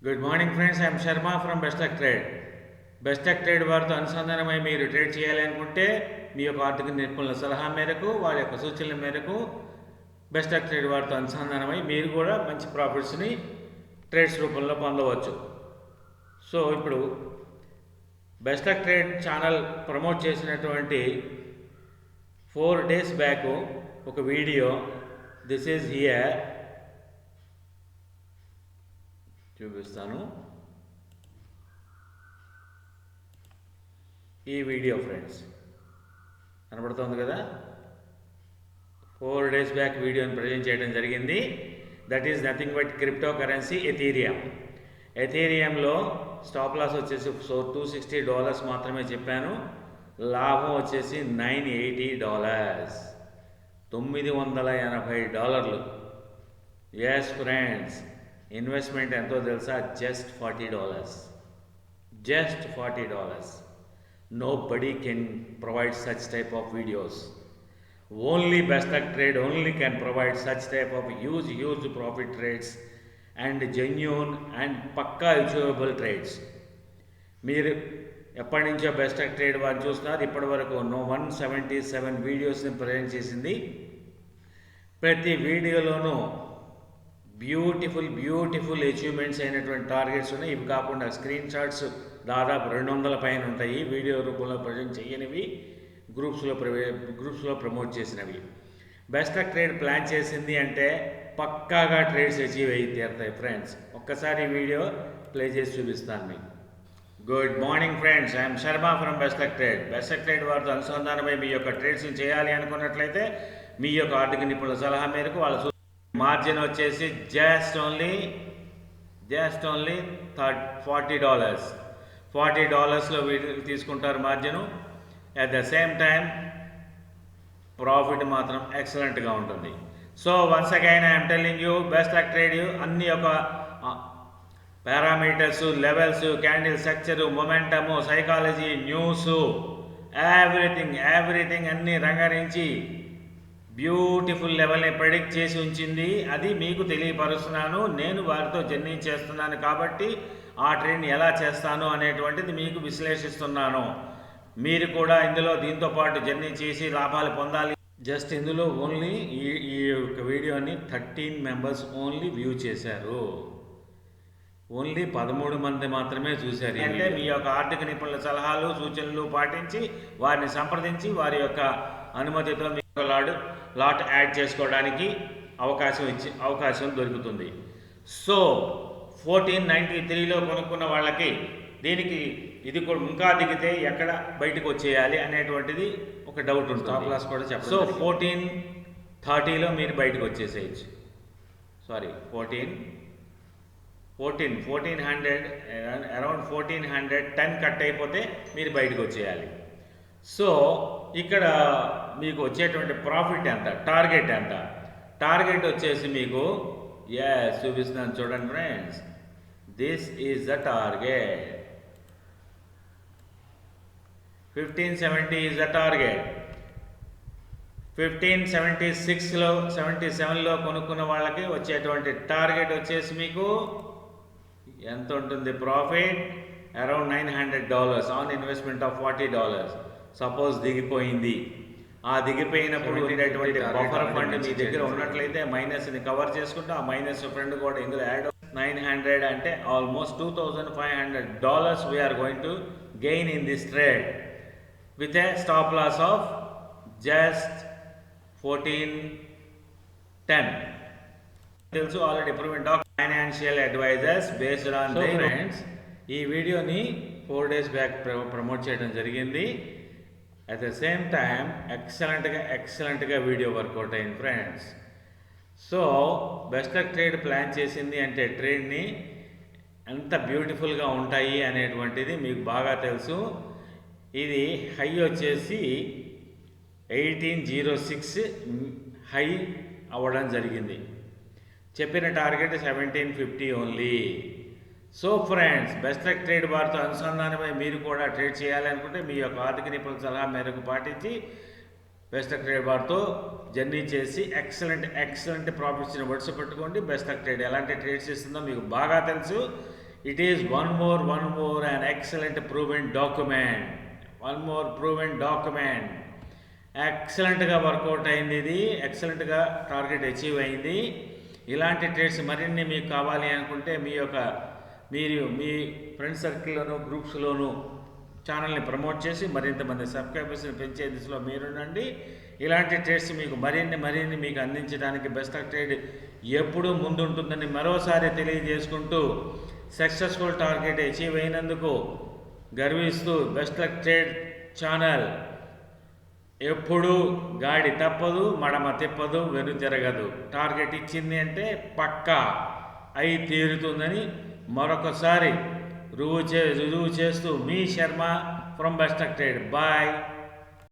Good morning friends, I'm Sharma from best tech trade. Best tech trade వారితో అనుసంధానమై మీరు trade చేయాలి అనుకుంటే మీ యొక్క ఆర్థిక నిపుణుల సలహా మేరకు, వారి యొక్క సూచనల మేరకు బెస్ట్ టెక్ ట్రేడ్ వారితో అనుసంధానమై మీరు కూడా మంచి ప్రాఫిట్స్ని ట్రేడ్స్ రూపంలో పొందవచ్చు. సో ఇప్పుడు best tech trade channel promote చేసినటువంటి 4 days బ్యాక్ ఒక వీడియో, దిస్ ఈజ్ హియర్, చూపిస్తాను. ఈ వీడియో ఫ్రెండ్స్ కనబడుతుంది కదా, 4 days బ్యాక్ వీడియోని ప్రజెంట్ చేయడం జరిగింది. That is nothing but cryptocurrency Ethereum. ఎథీరియంలో స్టాప్ లాస్ వచ్చేసి $260 మాత్రమే చెప్పాను. లాభం వచ్చేసి $980, $980. ఎస్ ఫ్రెండ్స్, ఇన్వెస్ట్మెంట్ ఎంతో తెలుసా? Just $40. Just $40. Nobody can provide such type of videos. Only Best Tech Trade only can provide such type of huge profit trades and genuine and పక్కా achievable trades. మీరు ఎప్పటి నుంచో బెస్ట్ టెక్ ట్రేడ్ వారు చూస్తున్నారు. ఇప్పటి వరకు 177 వీడియోస్ని ప్రజెంట్ చేసింది. ప్రతి వీడియోలోనూ బ్యూటిఫుల్ అచీవ్మెంట్స్ అయినటువంటి టార్గెట్స్ ఉన్నాయి. ఇవి కాకుండా స్క్రీన్ షాట్స్ దాదాపు 200 పైన ఉంటాయి. వీడియో రూపంలో ప్రజెంట్ చేయనివి, గ్రూప్స్లో ప్రమోట్ చేసినవి. బెస్ట్ టెక్ ట్రేడ్ ప్లాన్ చేసింది అంటే పక్కాగా ట్రేడ్స్ అచీవ్ అయ్యి తీరుతాయి ఫ్రెండ్స్. ఒక్కసారి ఈ వీడియో ప్లే చేసి చూపిస్తాను మీకు. Good morning friends, I'm Sharma from best tech trade. Best tech trade వారితో అనుసంధానమై మీ యొక్క ట్రేడ్స్ని చేయాలి అనుకున్నట్లయితే మీ యొక్క ఆర్థిక నిపుణుల సలహా మేరకు వాళ్ళ మార్జిన్ వచ్చేసి జస్ట్ ఓన్లీ $40. $40లో వీళ్ళు తీసుకుంటారు margin. At the same time profit మాత్రం ఎక్సలెంట్గా ఉంటుంది. So once again I'm telling you, best tech trade అన్ని యొక్క parameters, levels, candle structure, momentum, psychology, news, everything అన్నీ రంగరించి బ్యూటిఫుల్ లెవెల్ని ప్రెడిక్ట్ చేసి ఉంచింది. అది మీకు తెలియపరుస్తున్నాను. నేను వారితో జర్నీ చేస్తున్నాను కాబట్టి ఆ ట్రేడ్ని ఎలా చేస్తాను అనేటువంటిది మీకు విశ్లేషిస్తున్నాను. మీరు కూడా ఇందులో దీంతో పాటు జర్నీ చేసి లాభాలు పొందాలి. జస్ట్ ఇందులో ఓన్లీ ఈ యొక్క వీడియోని 13 మెంబర్స్ ఓన్లీ వ్యూ చేశారు. ఓన్లీ 13 మంది మాత్రమే చూశారు. అంటే మీ యొక్క ఆర్థిక నిపుణుల సలహాలు, సూచనలు పాటించి వారిని సంప్రదించి వారి యొక్క అనుమతితో మీ లాట్ యాడ్ చేసుకోవడానికి అవకాశం దొరుకుతుంది. సో 1493లో కొనుక్కున్న వాళ్ళకి దీనికి ఇది కూడా ఇంకా దిగితే ఎక్కడ బయటకు వచ్చేయాలి అనేటువంటిది ఒక డౌట్ ఉంటుంది. స్టాప్ లాస్ కూడా చెప్పండి. సో 1430లో మీరు బయటకు వచ్చేసేయచ్చు. సారీ 1400 అరౌండ్ 1410 కట్ అయిపోతే మీరు బయటకు వచ్చేయాలి. సో ఇక్కడ మీకు వచ్చేటువంటి ప్రాఫిట్ ఎంత, టార్గెట్ ఎంత? టార్గెట్ వచ్చేసి మీకు చూపిస్తున్నాను చూడండి friends. This is the target. 1570 is the target. 1577లో కొనుక్కున్న వాళ్ళకి వచ్చేటువంటి టార్గెట్ వచ్చేసి మీకు ఎంత ఉంటుంది? Profit around $900 on investment of $40. Suppose దిగిపోయింది, ఆ దిగిపోయినప్పుడు ఉండేటువంటి బఫర్ ఫండ్ మీ దగ్గర ఉన్నట్లయితే మైనస్ని కవర్ చేసుకుంటూ ఆ మైనస్ ఫండ్ కూడా ఇందులో యాడ్ 900 అంటే almost $2500 we are going to gain in this trade with a stop loss of just 1410. తెలుసు already improvement of financial advisors based on friends. ఈ వీడియోని 4 days బ్యాక్ ప్రమోట్ చేయడం జరిగింది. అట్ ద సేమ్ టైం ఎక్సలెంట్గా video work out అయింది friends. So best tech trade plan చేసింది అంటే ట్రేడ్ని ఎంత బ్యూటిఫుల్గా ఉంటాయి అనేటువంటిది మీకు బాగా తెలుసు. ఇది హై వచ్చేసి 1806 హై అవ్వడం జరిగింది. చెప్పిన target 1750 only. So friends, best tech trade వారితో అనుసంధానమై మీరు కూడా ట్రేడ్ చేయాలనుకుంటే మీ యొక్క ఆర్థిక నిపుణుల సలహా మేరకు పాటించి బెస్ట్ టెక్ ట్రేడ్ వారితో జర్నీ చేసి ఎక్సలెంట్ ప్రాఫిట్స్ని వరుస పెట్టుకోండి. బెస్ట్ టెక్ ట్రేడ్ ఎలాంటి ట్రేడ్స్ ఇస్తుందో మీకు బాగా తెలుసు. It is one more an excellent proven document. One more proven document. ఎక్సలెంట్గా వర్కౌట్ అయింది, ఇది ఎక్సలెంట్గా టార్గెట్ అచీవ్ అయింది. ఇలాంటి ట్రేడ్స్ మరిన్ని మీకు కావాలి అనుకుంటే మీరు మీ ఫ్రెండ్ సర్కిల్లోనూ గ్రూప్స్లోనూ ఛానల్ని ప్రమోట్ చేసి మరింత మంది సబ్స్క్రైబర్స్ని పెంచే దిశలో మీరుండండి. ఇలాంటి ట్రేడ్స్ మీకు మరిన్ని మీకు అందించడానికి బెస్ట్ ఆఫ్ ట్రేడ్ ఎప్పుడూ ముందుంటుందని మరోసారి తెలియజేసుకుంటూ సక్సెస్ఫుల్ టార్గెట్ అచీవ్ అయినందుకు గర్విస్తూ బెస్ట్ ఆఫ్ ట్రేడ్ ఛానల్ ఎప్పుడూ గాడి తప్పదు, మడమ తిప్పదు, వెనుతిరగదు. టార్గెట్ ఇచ్చింది అంటే పక్కా అయి తీరుతుందని మరొకసారి రుజువు చేస్తూ మీ Sharma from best of trade. Bye.